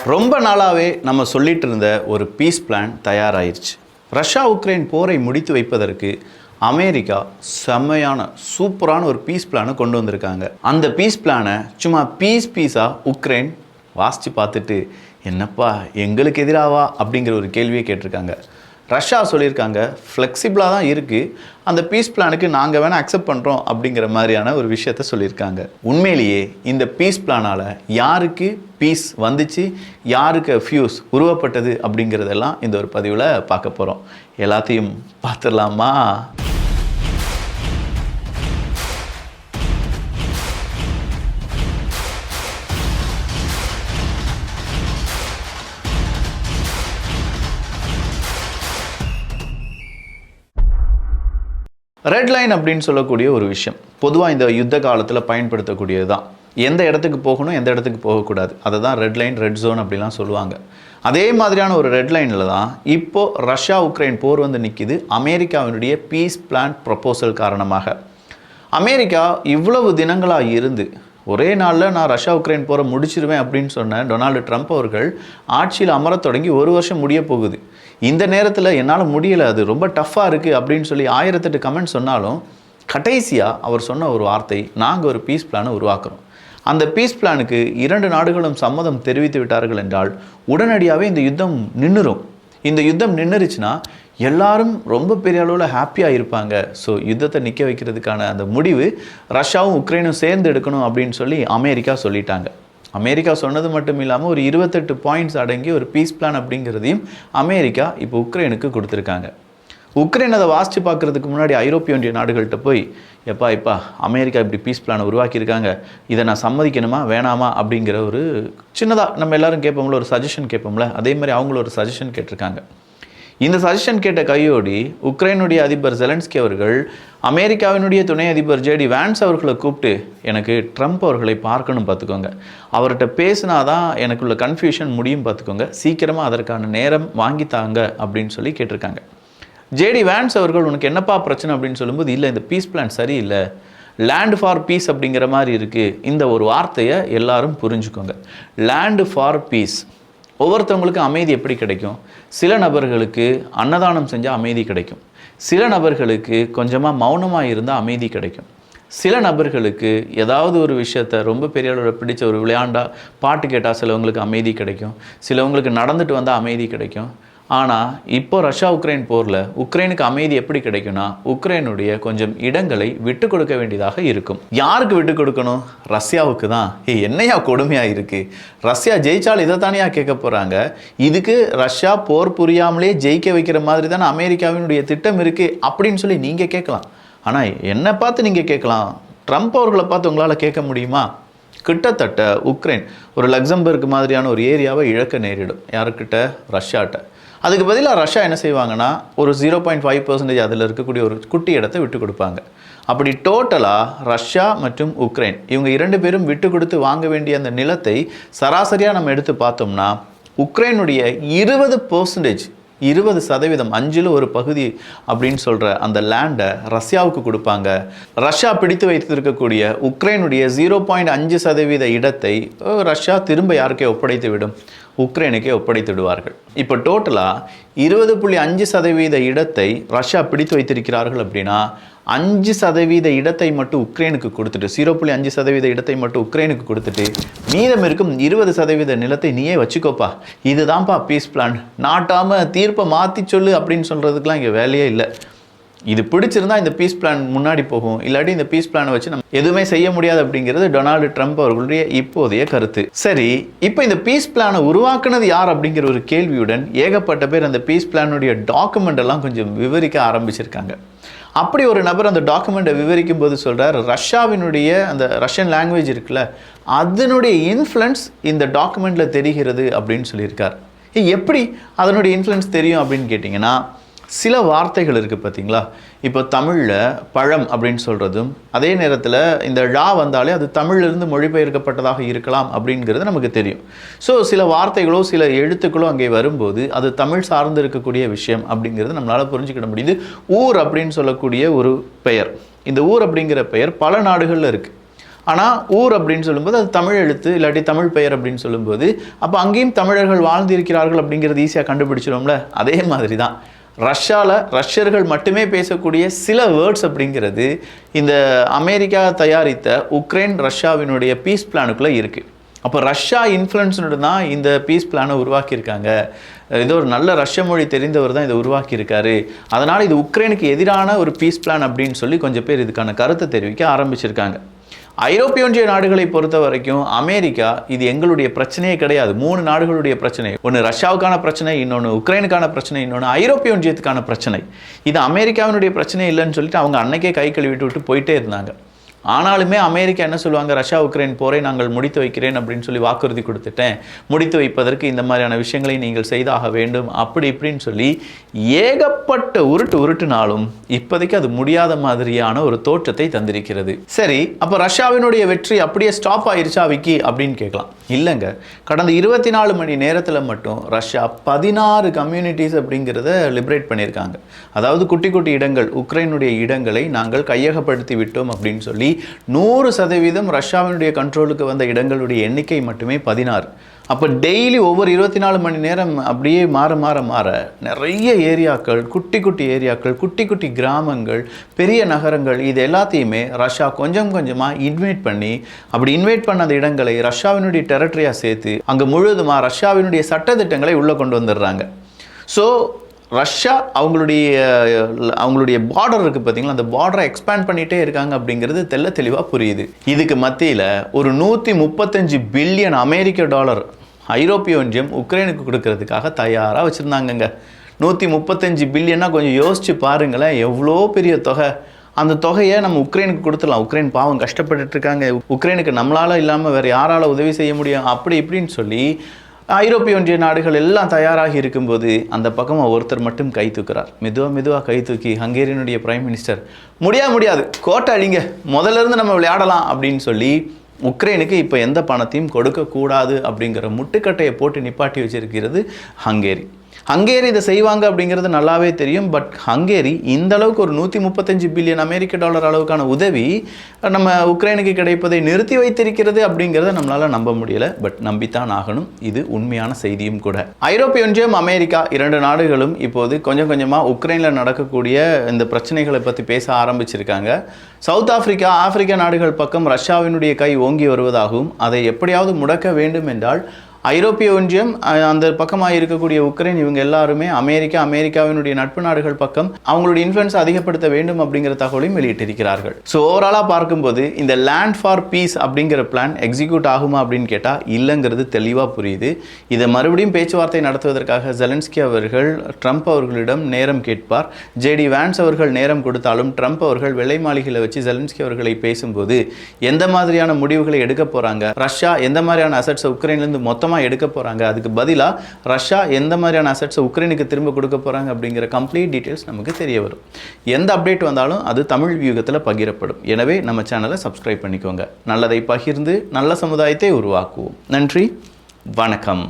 ரொம்ப நாளாகவே நம்ம சொல்லிட்டு இருந்த ஒரு பீஸ் பிளான் தயாராகிருச்சு. ரஷ்யா உக்ரைன் போரை முடித்து வைப்பதற்கு அமெரிக்கா செம்மையான சூப்பரான ஒரு பீஸ் பிளானை கொண்டு வந்திருக்காங்க. அந்த பீஸ் பிளானை சும்மா பீஸாக உக்ரைன் வாசித்து பார்த்துட்டு என்னப்பா எங்களுக்கு எதிராவா அப்படிங்கிற ஒரு கேள்வியை கேட்டிருக்காங்க. ரஷ்யா சொல்லியிருக்காங்க ஃப்ளெக்சிபிளாக தான் இருக்குது, அந்த பீஸ் பிளானுக்கு நாங்கள் வேணால் அக்செப்ட் பண்ணுறோம் அப்படிங்கிற மாதிரியான ஒரு விஷயத்த சொல்லியிருக்காங்க. உண்மையிலேயே இந்த பீஸ் பிளானால் யாருக்கு பீஸ் வந்துச்சு, யாருக்கு ஃபியூஸ் உருவப்பட்டது அப்படிங்கிறதெல்லாம் இந்த ஒரு பதிவில் பார்க்க போகிறோம். எல்லாத்தையும் பார்த்துடலாமா? ரெட் லைன் அப்படின்னு சொல்லக்கூடிய ஒரு விஷயம் பொதுவாக இந்த யுத்த காலத்தில் பயன்படுத்தக்கூடியது தான். எந்த இடத்துக்கு போகணும், எந்த இடத்துக்கு போகக்கூடாது, அதை தான் ரெட் லைன், ரெட் ஜோன் அப்படிலாம் சொல்லுவாங்க. அதே மாதிரியான ஒரு ரெட் லைனில் தான் இப்போது ரஷ்யா உக்ரைன் போர் வந்து நிற்கிது. அமெரிக்காவினுடைய பீஸ் பிளான் ப்ரப்போசல் காரணமாக அமெரிக்கா இவ்வளவு தினங்களாக இருந்து ஒரே நாளில் நான் ரஷ்யா உக்ரைன் போரை முடிச்சிருவேன் அப்படின்னு சொன்ன டொனால்டு ட்ரம்ப் அவர்கள் ஆட்சியில் அமரத் தொடங்கி ஒரு வருஷம் முடிய போகுது. இந்த நேரத்தில் என்னால் முடியலை, அது ரொம்ப டஃப்பாக இருக்குது அப்படின்னு சொல்லி 1008 கமெண்ட் சொன்னாலும் கடைசியாக அவர் சொன்ன ஒரு வார்த்தை, நாங்கள் ஒரு பீஸ் பிளானை உருவாக்குறோம். அந்த பீஸ் பிளானுக்கு 2 நாடுகளும் சம்மதம் தெரிவித்து விட்டார்கள் என்றால் உடனடியாகவே இந்த யுத்தம் நின்றுரும். இந்த யுத்தம் நின்றுருச்சுன்னா எல்லாரும் ரொம்ப பெரிய அளவில் ஹாப்பியாக இருப்பாங்க. ஸோ யுத்தத்தை நிற்க வைக்கிறதுக்கான அந்த முடிவு ரஷ்யாவும் உக்ரைனும் சேர்ந்து எடுக்கணும் அப்படின்னு சொல்லி அமெரிக்கா சொல்லிட்டாங்க. அமெரிக்கா சொன்னது மட்டும் இல்லாமல் ஒரு 28 பாயிண்ட்ஸ் அடங்கி ஒரு பீஸ் பிளான் அப்படிங்கிறதையும் அமெரிக்கா இப்போ உக்ரைனுக்கு கொடுத்துருக்காங்க. உக்ரைன் அதை வாசித்து பார்க்குறதுக்கு முன்னாடி ஐரோப்பிய ஒன்றிய நாடுகள்கிட்ட போய் எப்பா அமெரிக்கா இப்படி பீஸ் பிளானை உருவாக்கியிருக்காங்க, இதை நான் சம்மதிக்கணுமா வேணாமா அப்படிங்கிற ஒரு சின்னதாக நம்ம எல்லோரும் கேட்போம்ல, ஒரு சஜஷன் கேட்போம்ல, அதே மாதிரி அவங்களும் ஒரு சஜஷன் கேட்டிருக்காங்க. இந்த சஜஷன் கேட்ட கையோடி உக்ரைனுடைய அதிபர் ஜெலன்ஸ்கி அவர்கள் அமெரிக்காவினுடைய துணை அதிபர் ஜேடி வான்ஸ் அவர்களை கூப்பிட்டு எனக்கு ட்ரம்ப் அவர்களை பார்க்கணும் பார்த்துக்கோங்க, அவர்கிட்ட பேசினாதான் எனக்குள்ள கன்ஃபியூஷன் முடியும் பார்த்துக்கோங்க, சீக்கிரமாக அதற்கான நேரம் வாங்கித்தாங்க அப்படின்னு சொல்லி கேட்டிருக்காங்க. ஜேடி வான்ஸ் அவர்கள் உனக்கு என்னப்பா பிரச்சனை அப்படின்னு சொல்லும்போது, இல்லை இந்த பீஸ் பிளான் சரியில்லை, லேண்ட் ஃபார் பீஸ் அப்படிங்கிற மாதிரி இருக்குது. இந்த ஒரு வார்த்தையை எல்லாரும் புரிஞ்சுக்கோங்க. Land for peace. ஒவ்வொருத்தவங்களுக்கு அமைதி எப்படி கிடைக்கும்? சில நபர்களுக்கு அன்னதானம் செஞ்சால் அமைதி கிடைக்கும், சில நபர்களுக்கு கொஞ்சமாக மௌனமாக இருந்தால் அமைதி கிடைக்கும், சில நபர்களுக்கு ஏதாவது ஒரு விஷயத்த ரொம்ப பெரிய அளவில் பிடிச்ச ஒரு விளையாண்டா பாட்டு கேட்டால் சிலவங்களுக்கு அமைதி கிடைக்கும், சிலவங்களுக்கு நடந்துட்டு வந்தால் அமைதி கிடைக்கும். ஆனால் இப்போ ரஷ்யா உக்ரைன் போரில் உக்ரைனுக்கு அமைதி எப்படி கிடைக்கும்னா உக்ரைனுடைய கொஞ்சம் இடங்களை விட்டு கொடுக்க வேண்டியதாக இருக்கும். யாருக்கு விட்டு கொடுக்கணும்? ரஷ்யாவுக்கு தான். என்னையா கொடுமையாக இருக்குது, ரஷ்யா ஜெயிச்சால் இதை தானே கேட்க போகிறாங்க. இதுக்கு ரஷ்யா போர் புரியாமலே ஜெயிக்க வைக்கிற மாதிரி தானே அமெரிக்காவினுடைய திட்டம் இருக்குது அப்படின்னு சொல்லி நீங்கள் கேட்கலாம். ஆனால் என்னை பார்த்து நீங்கள் கேட்கலாம், ட்ரம்ப் அவர்களை பார்த்து உங்களால் கேட்க முடியுமா? கிட்டத்தட்ட உக்ரைன் ஒரு லக்சம்பர்க் மாதிரியான ஒரு ஏரியாவை இழக்க நேரிடும். யாருக்கிட்ட? ரஷ்யாட்ட. அதுக்கு பதிலாக ரஷ்யா என்ன செய்வாங்கன்னா ஒரு 0.5% அதில் இருக்கக்கூடிய ஒரு குட்டி இடத்தை விட்டு கொடுப்பாங்க. அப்படி டோட்டலாக ரஷ்யா மற்றும் உக்ரைன் இவங்க 2 பேரும் விட்டு கொடுத்து வாங்க வேண்டிய அந்த நிலத்தை சராசரியாக நம்ம எடுத்து பார்த்தோம்னா உக்ரைனுடைய 20%, 20%, 5ல் ஒரு பகுதி அப்படின்னு சொல்கிற அந்த லேண்டை ரஷ்யாவுக்கு கொடுப்பாங்க. ரஷ்யா பிடித்து வைத்திருக்கக்கூடிய உக்ரைனுடைய 0.5% இடத்தை ரஷ்யா திரும்ப யாருக்கே ஒப்படைத்து விடும்? உக்ரைனுக்கே ஒப்படைத்து விடுவார்கள். இப்போ டோட்டலாக 20.5% இடத்தை ரஷ்யா பிடித்து வைத்திருக்கிறார்கள். அப்படின்னா 5% இடத்தை மட்டும் உக்ரைனுக்கு கொடுத்துட்டு 0.5% இடத்தை மட்டும் உக்ரைனுக்கு கொடுத்துட்டு மீதம் இருக்கும் 20% நிலத்தை நீயே வச்சுக்கோப்பா, இதுதான்ப்பா பீஸ் பிளான், நாட்டாமல் தீர்ப்பை மாற்றி சொல்லு அப்படின்னு சொல்கிறதுக்கெலாம் இங்கே வேலையே இல்லை. இது பிடிச்சிருந்தா இந்த பீஸ் பிளான் முன்னாடி போகும், இல்லாட்டி இந்த பீஸ் பிளானை வச்சு நம்ம எதுவுமே செய்ய முடியாது அப்படிங்கிறது டொனால்டு ட்ரம்ப் அவர்களுடைய இப்போதைய கருத்து. சரி, இப்போ இந்த பீஸ் பிளானை உருவாக்குனது யார் அப்படிங்கிற ஒரு கேள்வியுடன் ஏகப்பட்ட பேர் அந்த பீஸ் பிளானுடைய டாக்குமெண்ட் எல்லாம் கொஞ்சம் விவரிக்க ஆரம்பிச்சிருக்காங்க. அப்படி ஒரு நபர் அந்த டாக்குமெண்ட்டை விவரிக்கும் போது சொல்கிறார், ரஷ்யாவினுடைய அந்த ரஷ்யன் லாங்குவேஜ் இருக்குல்ல, அதனுடைய இன்ஃப்ளூயன்ஸ் இந்த டாக்குமெண்ட்டில் தெரிகிறது அப்படின்னு சொல்லியிருக்கார். எப்படி அதனுடைய இன்ஃப்ளூயன்ஸ் தெரியும் அப்படின்னு கேட்டிங்கன்னா, சில வார்த்தைகள் இருக்குது பார்த்தீங்களா. இப்போ தமிழில் பழம் அப்படின்னு சொல்கிறதும் அதே நேரத்தில் இந்த ழா வந்தாலே அது தமிழிலிருந்து மொழிபெயர்க்கப்பட்டதாக இருக்கலாம் அப்படிங்கிறது நமக்கு தெரியும். ஸோ சில வார்த்தைகளோ சில எழுத்துக்களோ அங்கே வரும்போது அது தமிழ் சார்ந்து இருக்கக்கூடிய விஷயம் அப்படிங்கிறது நம்மளால் புரிஞ்சுக்கிட முடியுது. ஊர் அப்படின்னு சொல்லக்கூடிய ஒரு பெயர், இந்த ஊர் அப்படிங்கிற பெயர் பல நாடுகளில் இருக்குது. ஆனால் ஊர் அப்படின்னு சொல்லும்போது அது தமிழ் எழுத்து இல்லாட்டி தமிழ் பெயர் அப்படின்னு சொல்லும்போது அப்போ அங்கேயும் தமிழர்கள் வாழ்ந்திருக்கிறார்கள் அப்படிங்கிறது ஈஸியாக கண்டுபிடிச்சிடும்ல. அதே மாதிரி தான் ரஷ்யர்கள் மட்டுமே பேசக்கூடிய சில வேர்ட்ஸ் அப்படிங்கிறது இந்த அமெரிக்கா தயாரித்த உக்ரைன் ரஷ்யாவினுடைய பீஸ் பிளானுக்குள்ளே இருக்குது. அப்போ ரஷ்யா இன்ஃப்ளூயன்ஸ்னு தான் இந்த பீஸ் பிளானை உருவாக்கியிருக்காங்க. ஏதோ ஒரு நல்ல ரஷ்ய மொழி தெரிந்தவர் தான் இதை உருவாக்கியிருக்காரு. அதனால் இது உக்ரைனுக்கு எதிரான ஒரு பீஸ் பிளான் அப்படின்னு சொல்லி கொஞ்சம் பேர் இதுக்கான கருத்தை தெரிவிக்க ஆரம்பிச்சிருக்காங்க. ஐரோப்பிய ஒன்றிய நாடுகளை பொறுத்த வரைக்கும் அமெரிக்கா இது எங்களுடைய பிரச்சனையே கிடையாது. 3 நாடுகளுடைய பிரச்சனை, ஒன்று ரஷ்யாவுக்கான பிரச்சனை, இன்னொன்று உக்ரைனுக்கான பிரச்சனை, இன்னொன்று ஐரோப்பிய ஒன்றியத்துக்கான பிரச்சனை. இது அமெரிக்காவினுடைய பிரச்சனை இல்லைன்னு சொல்லிட்டு அவங்க அன்னைக்கே கை கழுவிட்டு விட்டு போயிட்டே இருந்தாங்க. ஆனாலுமே அமெரிக்கா என்ன சொல்லுவாங்க, ரஷ்யா உக்ரைன் போரை நாங்கள் முடித்து வைக்கிறேன் அப்படின்னு சொல்லி வாக்குறுதி கொடுத்துட்டேன், முடித்து வைப்பதற்கு இந்த மாதிரியான விஷயங்களை நீங்கள் செய்தாக வேண்டும் அப்படி இப்படின்னு சொல்லி ஏகப்பட்ட உருட்டுனாலும் இப்போதைக்கு அது முடியாத மாதிரியான ஒரு தோற்றத்தை தந்திருக்கிறது. சரி, அப்போ ரஷ்யாவினுடைய வெற்றி அப்படியே ஸ்டாப் ஆயிருச்சா விக்கி அப்படின்னு கேட்கலாம். இல்லைங்க, கடந்த 24 மணி நேரத்தில் மட்டும் ரஷ்யா 16 கம்யூனிட்டிஸ் அப்படிங்கிறத லிபரேட் பண்ணியிருக்காங்க. அதாவது குட்டி குட்டி இடங்கள், உக்ரைனுடைய இடங்களை நாங்கள் கையகப்படுத்தி விட்டோம் அப்படின்னு சொல்லி 100% ரஷ்யாவினுடைய கண்ட்ரோலுக்கு வந்த இடங்களுடைய எண்ணிக்கை மட்டுமே 16. அப்போ டெய்லி ஒவ்வொரு 24 மணி நேரம் அப்படியே மாற நிறைய ஏரியாக்கள், குட்டி குட்டி ஏரியாக்கள், குட்டி குட்டி கிராமங்கள், பெரிய நகரங்கள், இது எல்லாத்தையுமே ரஷ்யா கொஞ்சம் கொஞ்சமாக இன்வைட் பண்ணி, அப்படி இன்வைட் பண்ண அந்த இடங்களை ரஷ்யாவினுடைய டெரிட்டரியாக சேர்த்து அங்கே முழுவதுமாக ரஷ்யாவினுடைய சட்டத்திட்டங்களை உள்ளே கொண்டு வந்துடுறாங்க. ஸோ ரஷ்யா அவங்களுடைய பார்டர் இருக்குது பார்த்தீங்களா, அந்த பார்டரை எக்ஸ்பேண்ட் பண்ணிகிட்டே இருக்காங்க அப்படிங்கிறது தெளிவாக புரியுது. இதுக்கு மத்தியில் ஒரு 135 பில்லியன் அமெரிக்க டாலர் ஐரோப்பிய ஒன்றியம் உக்ரைனுக்கு கொடுக்கறதுக்காக தயாராக வச்சுருந்தாங்கங்க. 135 பில்லியன்னா கொஞ்சம் யோசிச்சு பாருங்களேன், எவ்வளோ பெரிய தொகை. அந்த தொகையை நம்ம உக்ரைனுக்கு கொடுத்துடலாம். உக்ரைன் பாவம் கஷ்டப்பட்டுட்டு இருக்காங்க, உக்ரைனுக்கு நம்மளால் இல்லாமல் வேறு யாரால் உதவி செய்ய முடியும் அப்படி இப்படின்னு சொல்லி ஐரோப்பிய ஒன்றிய நாடுகள் எல்லாம் தயாராகி இருக்கும்போது அந்த பக்கமாக ஒருத்தர் மட்டும் கை தூக்குறார். மெதுவாக கை தூக்கி ஹங்கேரியனுடைய பிரைம் மினிஸ்டர் முடியாது, கோட்டை அழிங்க, முதல்ல இருந்து நம்ம விளையாடலாம் அப்படின்னு சொல்லி உக்ரைனுக்கு இப்போ எந்த பணத்தையும் கொடுக்கக்கூடாது அப்படிங்கிற முட்டுக்கட்டையை போட்டு நிப்பாட்டி வச்சிருக்கிறது ஹங்கேரி. ஹங்கேரி இதை செய்வாங்க அப்படிங்கிறது நல்லாவே தெரியும். பட் ஹங்கேரி இந்த அளவுக்கு ஒரு 135 பில்லியன் அமெரிக்க டாலர் அளவுக்கான உதவி நம்ம உக்ரைனுக்கு கிடைப்பதை நிறுத்தி வைத்திருக்கிறது அப்படிங்கிறத நம்மளால் நம்ப முடியலை. பட் நம்பித்தான் ஆகணும், இது உண்மையான செய்தியும் கூட. ஐரோப்பிய ஒன்றியம், அமெரிக்கா 2 நாடுகளும் இப்போது கொஞ்சம் கொஞ்சமாக உக்ரைனில் நடக்கக்கூடிய இந்த பிரச்சனைகளை பற்றி பேச ஆரம்பிச்சிருக்காங்க. சவுத் ஆப்பிரிக்கா நாடுகள் பக்கம் ரஷ்யாவினுடைய கை ஓங்கி வருவதாகவும் அதை எப்படியாவது முடக்க வேண்டும் என்றால் ஐரோப்பிய ஒன்றியம், அந்த பக்கமாக இருக்கக்கூடிய உக்ரைன், இவங்க எல்லாருமே அமெரிக்காவினுடைய நட்பு நாடுகள் பக்கம் அவங்களுடைய இன்ஃப்ளூயன்ஸ் அதிகப்படுத்த வேண்டும் அப்படிங்கிற தகவலையும் வெளியிட்டிருக்கிறார்கள். ஸோ ஓவராலாக பார்க்கும்போது இந்த லேண்ட் ஃபார் பீஸ் அப்படிங்கிற பிளான் எக்ஸிக்யூட் ஆகுமா அப்படின்னு கேட்டால் இல்லைங்கிறது தெளிவாக புரியுது. இதை மறுபடியும் பேச்சுவார்த்தை நடத்துவதற்காக ஜெலன்ஸ்கி அவர்கள் ட்ரம்ப் அவர்களிடம் நேரம் கேட்பார். ஜேடி வான்ஸ் அவர்கள் நேரம் கொடுத்தாலும் ட்ரம்ப் அவர்கள் வெள்ளை மாளிகையில் வச்சு ஜெலன்ஸ்கி அவர்களை பேசும்போது எந்த மாதிரியான முடிவுகளை எடுக்க போகிறாங்க, ரஷ்யா எந்த மாதிரியான அசட்ஸை உக்ரைன்லேருந்து மொத்தமாக எடுக்க போறாங்க, அதுக்கு பதிலாக ரஷ்யா எந்த மாதிரியான அசட்ஸை உக்ரைனுக்கு திரும்ப கொடுக்க போறாங்க அப்படிங்கிற கம்ப்ளீட் டீடைல்ஸ் நமக்கு தெரிய வரும். எந்த அப்டேட் வந்தாலும் அது தமிழ் வியூகத்தில் பகிரப்படும். எனவே நம்ம சேனலை சப்ஸ்கிரைப் பண்ணிக்கோங்க. நல்லதை பகிர்ந்து நல்ல சமுதாயத்தை உருவாக்குவோம். நன்றி, வணக்கம்.